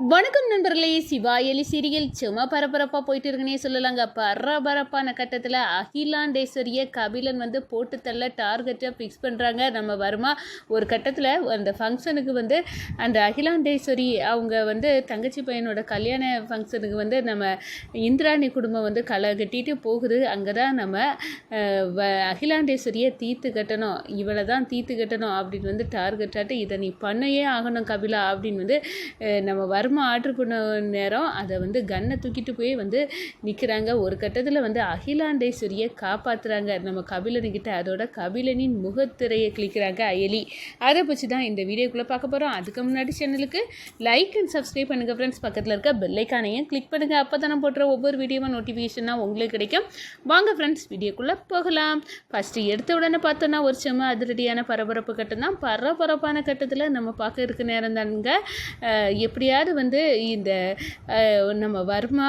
வணக்கம் நண்பர்களே. சிவா எலி சீரியல் சும்மா பரபரப்பாக போயிட்டு இருக்குன்னே சொல்லலாங்க. பரபரப்பான கட்டத்தில் அகிலாண்டேஸ்வரியை கபிலன் போட்டு தள்ள டார்கெட்டை ஃபிக்ஸ் பண்ணுறாங்க நம்ம வர்மா. ஒரு கட்டத்தில் அந்த ஃபங்க்ஷனுக்கு அந்த அகிலாண்டேஸ்வரி அவங்க தங்கச்சி பையனோட கல்யாண ஃபங்க்ஷனுக்கு நம்ம இந்திராணி குடும்பம் களை கட்டிட்டு போகுது. அங்கே தான் நம்ம அகிலாண்டேஸ்வரியை தீர்த்து கட்டணும், இவளை தான் தீர்த்து கட்டணும் அப்படின்னு டார்கெட்டாட்டு இதை நீ பண்ணையே ஆகணும் கபிலா அப்படின்னு நம்ம வர்மா ஆர்டர் பண்ண நேரம் அதை கன்னை தூக்கிட்டு போய் நிற்கிறாங்க. ஒரு கட்டத்தில் அகிலாண்டேஸ்வரியை காப்பாற்றுறாங்க நம்ம கபிலனுக்கிட்ட. அதோட கபிலனின் முகத்திரையை கிளிக்கிறாங்க அயலி. அதை பற்றி தான் இந்த வீடியோக்குள்ளே பார்க்க போகிறோம். அதுக்கு முன்னாடி சேனலுக்கு லைக் அண்ட் சப்ஸ்கிரைப் பண்ணுங்கள் ஃப்ரெண்ட்ஸ். பக்கத்தில் இருக்க பெல்லைக்கானையும் கிளிக் பண்ணுங்கள். அப்போ தான் நான் போடுற ஒவ்வொரு வீடியோவும் நோட்டிஃபிகேஷனாக உங்களுக்கு கிடைக்கும். வாங்க ஃப்ரெண்ட்ஸ் வீடியோக்குள்ளே போகலாம். ஃபஸ்ட்டு எடுத்த உடனே பார்த்தோன்னா ஒரு செம்ம அதிரடியான பரபரப்பு கட்டம் தான். பரபரப்பான கட்டத்தில் நம்ம பார்க்க இருக்க நேரம் தானுங்க. எப்படியாவது இந்த நம்ம வர்மா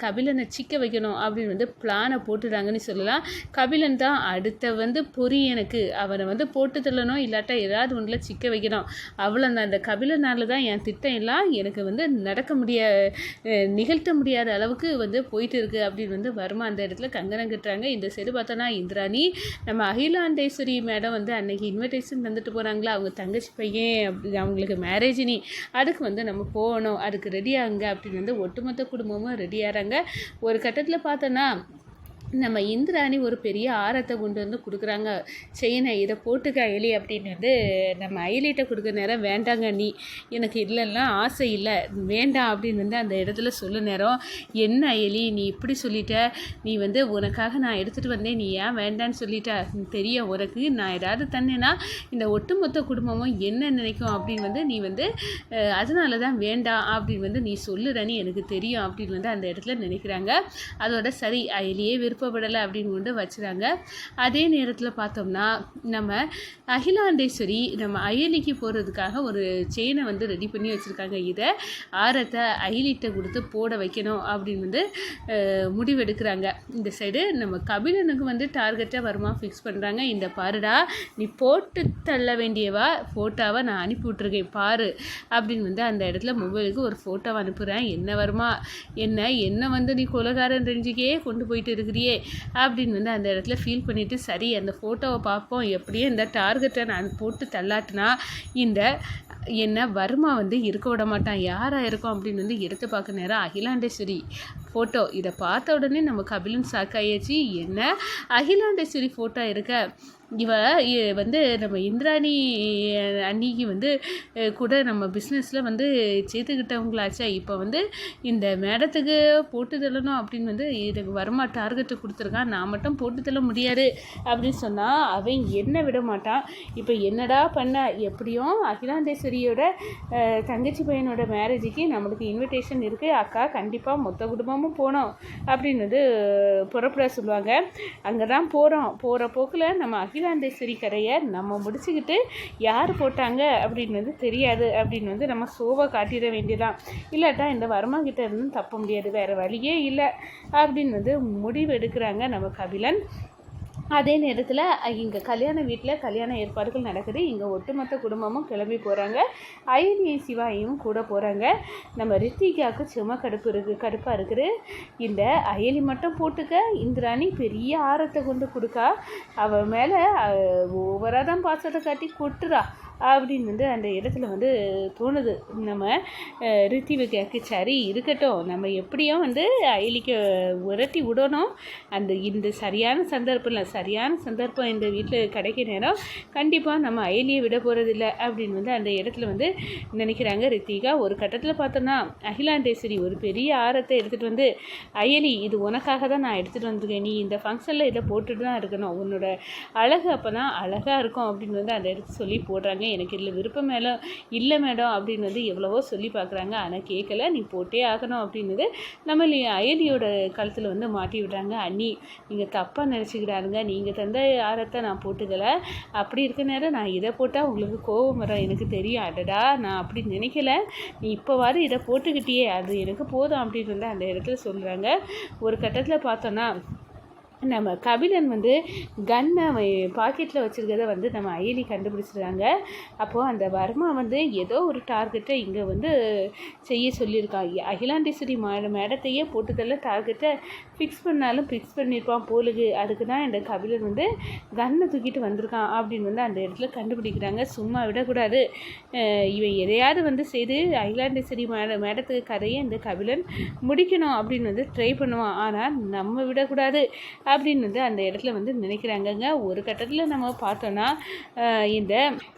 கபிலனை சிக்க வைக்கணும் அப்படின்னு பிளானை போட்டுட்டாங்கன்னு சொல்லலாம். கபிலன் தான் அடுத்த பொறி, எனக்கு அவனை போட்டு தள்ளணும், இல்லாட்டா ஏதாவது ஒன்றில் சிக்க வைக்கணும். அவ்வளோதான். அந்த கபிலனால தான் என் திட்டம் எல்லாம் எனக்கு நடக்க நிகழ்த்த முடியாத அளவுக்கு போயிட்டு இருக்குது அப்படின்னு வர்மா அந்த இடத்துல கங்கணம் கட்டுறாங்க. இந்த சைடு பார்த்தோன்னா இந்திராணி நம்ம அகிலாண்டேஸ்வரி மேடம் அன்னைக்கு இன்விடேஷன் தந்துட்டு போகிறாங்களா, அவங்க தங்கச்சி பையன் அவங்களுக்கு மேரேஜ், நீ அதுக்கு நம்ம போகணும், அதுக்கு ரெடி ஆகுங்க அப்படின்னு ஒட்டுமொத்த குடும்பமும் ரெடி ஆகிறாங்க. ஒரு கட்டத்தில் பார்த்தோன்னா நம்ம இந்திராணி ஒரு பெரிய ஆரத்தை கொண்டு கொடுக்குறாங்க. செயினை இதை போட்டுக்க அயலி அப்படின்னு நம்ம அயலிகிட்ட கொடுக்குற நேரம், வேண்டாங்க நீ, எனக்கு இல்லைன்னா ஆசை இல்லை, வேண்டாம் அப்படின்னு அந்த இடத்துல சொல்ல நேரம், என்ன அயலி நீ இப்படி சொல்லிட்ட, நீ உனக்காக நான் எடுத்துகிட்டு வந்தேன், நீ ஏன் வேண்டான்னு சொல்லிட்ட, தெரியும் உனக்கு நான் ஏதாவது தந்தேன்னா இந்த ஒட்டுமொத்த குடும்பமும் என்ன நினைக்கும் அப்படின்னு நீ அதனால தான் வேண்டாம் அப்படின்னு நீ சொல்லுறன்னு எனக்கு தெரியும் அப்படின்னு அந்த இடத்துல நினைக்கிறாங்க. அதோட சரி அயலியே விருப்பப்படலை அப்படின்னு கொண்டு வச்சுறாங்க. அதே நேரத்தில் பார்த்தோம்னா நம்ம அகிலாண்டேஸ்வரி நம்ம அயலிக்கு போகிறதுக்காக ஒரு செயினை ரெடி பண்ணி வச்சுருக்காங்க. இதை ஆரத்தை அயலிட்ட கொடுத்து போட வைக்கணும் அப்படின்னு முடிவெடுக்கிறாங்க. இந்த சைடு நம்ம கபிலனுக்கு டார்கெட்டை வருமா ஃபிக்ஸ் பண்ணுறாங்க. இந்த பாருடா, நீ போட்டு தள்ள வேண்டியவா ஃபோட்டோவை நான் அனுப்பி விட்ருக்கேன் பாரு அப்படின்னு அந்த இடத்துல மொபைலுக்கு ஒரு ஃபோட்டோவை அனுப்புகிறேன். என்ன வருமா, என்ன நீ கொலைகாரன் ரெஞ்சிக்கே கொண்டு போயிட்டு இருக்கிறியே அப்படின்னு அந்த இடத்துல ஃபீல் பண்ணிவிட்டு, சரி அந்த ஃபோட்டோவை பார்ப்போம், எப்படியே இந்த டார்கெட்டை நான் போட்டு தள்ளாட்டினா இந்த என்ன வர்மா இருக்க விட மாட்டான், யாராக இருக்கும் அப்படின்னு எடுத்து பார்க்க நேரம் அகிலாண்டேஸ்வரி ஃபோட்டோ. இதை பார்த்த உடனே நம்ம கபிலன் சாக்காயாச்சு. என்ன அகிலாண்டேஸ்வரி ஃபோட்டோ இருக்க, இவ நம்ம இந்திராணி அன்னிக்கு கூட நம்ம பிஸ்னஸில் சேர்த்துக்கிட்டவங்களாச்சா, இப்போ இந்த மேடத்துக்கு போட்டு தள்ளணும் அப்படின்னு இதுக்கு வர்மா டார்கெட்டு கொடுத்துருக்கான், நான் மட்டும் போட்டு தள்ள முடியாது அப்படின்னு சொன்னால் அவன் என்ன விட மாட்டான். இப்போ என்னடா பண்ண, எப்படியும் அகிலாண்டேஸ்வரியோட தங்கச்சி பையனோட மேரேஜுக்கு நம்மளுக்கு இன்விடேஷன் இருக்குது, அக்கா கண்டிப்பாக மொத்த குடும்பமும் போனோம் அப்படின்னு புறப்பட சொல்லுவாங்க. அங்கே தான் போகிற போக்கில் நம்ம அகிலாண்டேஸ்வரி கரையை நம்ம முடிச்சுக்கிட்டு யார் போட்டாங்க அப்படின்னு தெரியாது அப்படின்னு நம்ம சோவை காட்டிட வேண்டியதான். இல்லாட்டா இந்த வர்மா கிட்ட இருந்து தப்ப முடியாது, வேறு வழியே இல்லை அப்படின்னு முடிவு எடுக்கிறாங்க நம்ம கபிலன். அதே நேரத்தில் இங்கே கல்யாண வீட்டில் கல்யாண ஏற்பாடுகள் நடக்குது. இங்கே ஒட்டுமொத்த குடும்பமும் கிளம்பி போகிறாங்க. அயலி சிவாயும் கூட போகிறாங்க. நம்ம ரித்திகாவுக்கு சும்மா கடுப்பாக இருக்குது. இந்த அயலி மட்டும் போட்டுக்க, இந்திராணி பெரிய ஆரத்தை கொண்டு கொடுக்கா, அவள் மேலே ஓவராக தான் பாசத்தை காட்டி கொட்டுறா அப்படின்னு அந்த இடத்துல தோணுது நம்ம ரித்திகாவுக்கு. சரி இருக்கட்டும், நம்ம எப்படியும் அயலிக்கு உரட்டி விடணும், இந்த சரியான சந்தர்ப்பம் இந்த வீட்டில் கிடைக்க நேரம் கண்டிப்பாக நம்ம அயலியை விட போகிறதில்ல அப்படின்னு அந்த இடத்துல நினைக்கிறாங்க ரித்திகா. ஒரு கட்டத்தில் பார்த்தோன்னா அகிலாண்டேஸ்வரி ஒரு பெரிய ஆரத்தை எடுத்துகிட்டு அயலி, இது உனக்காக தான் நான் எடுத்துகிட்டு வந்திருக்கேன், நீ இந்த ஃபங்க்ஷனில் இதை போட்டுட்டு தான் இருக்கணும், உன்னோட அழகு அப்போ தான் அழகாக இருக்கும் அப்படின்னு அந்த இடத்துல சொல்லி போடுறாங்க. எனக்கு இதில் விருப்பம் இல்லை மேடம் அப்படின்னு எவ்வளவோ சொல்லி பார்க்குறாங்க, ஆனால் கேட்கல, நீ போட்டே ஆகணும் அப்படின்னு நம்ம அயலியோட கழுத்தில் மாட்டி விடுறாங்க. அண்ணி நீங்கள் தப்பாக நினச்சிக்கிறாருங்க, நீங்கள் தந்த ஆரத்தை நான் போட்டுக்கலை, அப்படி இருக்க நேரம் நான் இதை போட்டால் உங்களுக்கு கோபம் வரும், எனக்கு தெரியும், அடடா நான் அப்படி நினைக்கல, நீ இப்போவாது இதை போட்டுக்கிட்டியே அது எனக்கு போதும் அப்படின்னு அந்த இடத்துல சொல்கிறாங்க. ஒரு கட்டத்தில் பார்த்தோன்னா நம்ம கபிலன் வந்து கன்னை பாக்கெட்டில் வச்சுருக்கிறத வந்து நம்ம அயலி கண்டுபிடிச்சிருக்காங்க. அப்போது அந்த வர்மா வந்து ஏதோ ஒரு டார்கெட்டை இங்கே வந்து செய்ய சொல்லியிருக்கான். அகிலாண்டேஸ்வரி மேடத்தையே போட்டுதல்ல டார்கெட்டை ஃபிக்ஸ் பண்ணாலும் ஃபிக்ஸ் பண்ணியிருப்பான் போலுக்கு. அதுக்கு தான் இந்த கபிலன் வந்து கன்னை தூக்கிட்டு வந்திருக்கான் அப்படின்னு வந்து அந்த இடத்துல கண்டுபிடிக்கிறாங்க. சும்மா விடக்கூடாது, இவன் எதையாவது வந்து செய்து அகிலாண்டேஸ்வரி மேடத்துக்கு கதையை இந்த கபிலன் முடிக்கணும் அப்படின்னு வந்து ட்ரை பண்ணுவான். ஆனால் நம்ம விடக்கூடாது அப்படின்னு வந்து அந்த இடத்துல வந்து நினைக்கிறாங்கங்க. ஒரு கட்டத்தில் நம்ம பார்த்தோன்னா இந்த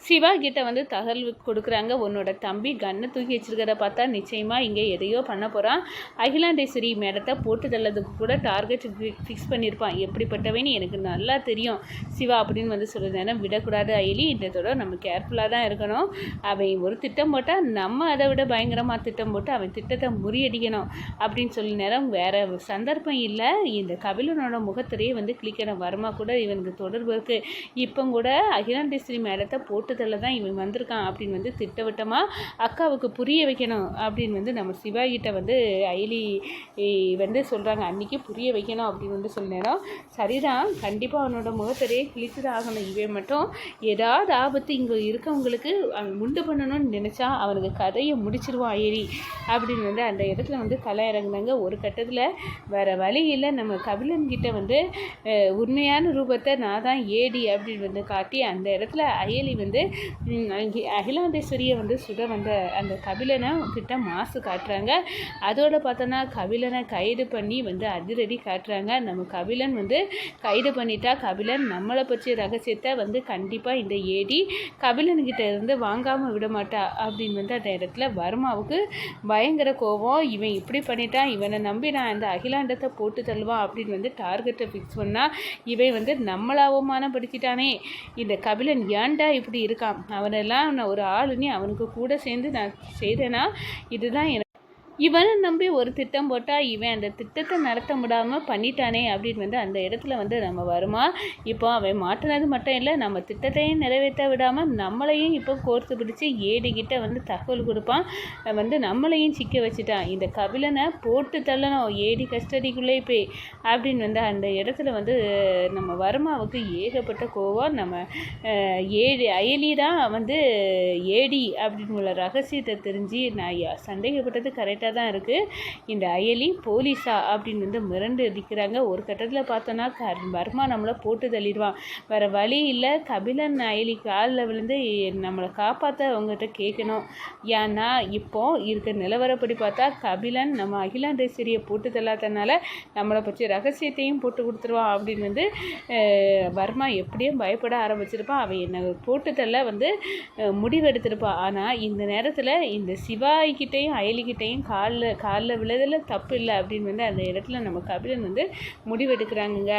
சிவா கிட்ட வந்து தகவல் கொடுக்குறாங்க. உன்னோட தம்பி கன்னை தூக்கி வச்சிருக்கிறத பார்த்தா நிச்சயமாக இங்கே எதையோ பண்ண போகிறான். அகிலாண்டேஸ்வரி மேடத்தை போட்டு தள்ளதுக்கு கூட டார்கெட் ஃபிக்ஸ் பண்ணியிருப்பான். எப்படிப்பட்டவன்னு எனக்கு நல்லா தெரியும் சிவா அப்படின்னு வந்து சொல்லுற நேரம் விடக்கூடாது அயலி, இந்த தடவை நம்ம கேர்ஃபுல்லாக தான் இருக்கணும். அவன் ஒரு திட்டம் போட்டால் நம்ம அதை விட பயங்கரமாக திட்டம் போட்டு அவன் திட்டத்தை முறியடிக்கணும் அப்படின்னு சொல்லி நேரம் வேறு சந்தர்ப்பம் இல்லை. இந்த கபிலனோட முகத்திலேயே வந்து கிளிக்கணும். வர்மா கூட இவனுக்கு தொடர்பு இருக்குது. இப்போ கூட அகிலாண்டேஸ்வரி மேடத்தை போட்டுதல்ல தான் இவன் வந்திருக்கான் அப்படின்னு வந்து திட்டவட்டமாக அக்காவுக்கு புரிய வைக்கணும் அப்படின்னு வந்து நம்ம சிவாகிட்ட வந்து அயலி வந்து சொல்கிறாங்க. அன்றைக்கி புரிய வைக்கணும் அப்படின்னு வந்து சொல்ல நேரம் சரிதான், கண்டிப்பாக அவனோட முகத்திலேயே கிழிச்சு தான் ஆகணும். இவன் மட்டும் ஏதாவது ஆபத்து இங்கே இருக்கவங்களுக்கு அவன் உண்டு பண்ணணும்னு நினச்சா அவனுக்கு கதையை முடிச்சிருவான் அயலி அப்படின்னு வந்து அந்த இடத்துல வந்து களை இறங்குனாங்க. ஒரு கட்டத்தில் வேறு வழி இல்லை, நம்ம கபிலன்கிட்ட வந்து உண்மையான ரூபத்தை நான் தான் ஏடி அப்படின்னு வந்து காட்டி அந்த இடத்துல அயலி வந்து அகிலாண்டேஸ்வரியை வந்து சுட வந்த அந்த கபிலனை கிட்ட மாசு காட்டுறாங்க. அதோடு பார்த்தோன்னா கபிலனை கைது பண்ணி வந்து அதிரடி காட்டுறாங்க. நம்ம கபிலன் வந்து கைது பண்ணிட்டா கபிலன் நம்மளை பற்றிய ரகசியத்தை வந்து கண்டிப்பாக இந்த ஏடி கபிலன்கிட்ட இருந்து வாங்காமல் விட மாட்டா அப்படின்னு வந்து அந்த இடத்துல வர்மாவுக்கு பயங்கர கோபம். இவன் இப்படி பண்ணிட்டான், இவனை நம்பி நான் அந்த அகிலாண்டத்தை போட்டு தள்ளுவான் அப்படின்னு வந்து டார்கெட்டை ஃபிக்ஸ் பண்ணால் இவன் வந்து நம்மளை அவமானப்படுத்திட்டானே, இந்த கபிலன் ஏன்டா இப்படி இருக்கான், அவனெல்லாம் நான் ஒரு ஆளுன்னு அவனுக்கு கூட சேர்ந்து நான் செய்தேன்னா இதுதான் இவனை நம்பி ஒரு திட்டம் போட்டால் இவன் அந்த திட்டத்தை நடத்த முடியாமல் பண்ணிட்டானே அப்படின்னு வந்து அந்த இடத்துல வந்து நம்ம வருமா. இப்போ அவன் மாட்டினது மட்டும் இல்லை, நம்ம திட்டத்தையும் நிறைவேற்ற விடாமல் நம்மளையும் இப்போ கோர்த்து பிடிச்சி ஏடிக்கிட்ட வந்து தகவல் கொடுப்பான், வந்து நம்மளையும் சிக்க வச்சுட்டான். இந்த கபிலனை போட்டு தள்ளணும் ஏடி கஸ்டடிக்குள்ளே போய் அப்படின்னு வந்து அந்த இடத்துல வந்து நம்ம வருமாவுக்கு ஏகப்பட்ட கோவம். நம்ம அயலி தான் வந்து ஏடி அப்படின்னு உள்ள ரகசியத்தை தெரிஞ்சு நான் சந்தேகப்பட்டது கரெக்டாக தான் இருக்குது. இந்த அயலி போலீஸா அப்படின்னு வந்து மிரண்டு இருக்கிறாங்க. ஒரு கட்டத்தில் பார்த்தோன்னா வர்மா நம்மளை போட்டு தள்ளிடுவான். வேறு வழி இல்லை, கபிலன் அயலி காலில் விழுந்து நம்மளை காப்பாற்ற அவங்ககிட்ட கேட்கணும். ஏன்னா இப்போ இருக்க நிலவரப்படி பார்த்தா கபிலன் நம்ம அகிலாண்டேஸ்வரியை போட்டு தள்ளாதனால நம்மளை பற்றி ரகசியத்தையும் போட்டு கொடுத்துருவான் அப்படின்னு வந்து வர்மா எப்படியும் பயப்பட ஆரம்பிச்சிருப்பான். அவன் என்னை போட்டு தள்ள வந்து முடிவெடுத்திருப்பான். ஆனால் இந்த நேரத்தில் இந்த சிவாய்கிட்டையும் அயலிக்கிட்டையும் காலில் விழுதில் தப்பு இல்லை அப்படின்னு வந்து அந்த இடத்துல நம்ம கபிலன் வந்து முடிவெடுக்கிறாங்க.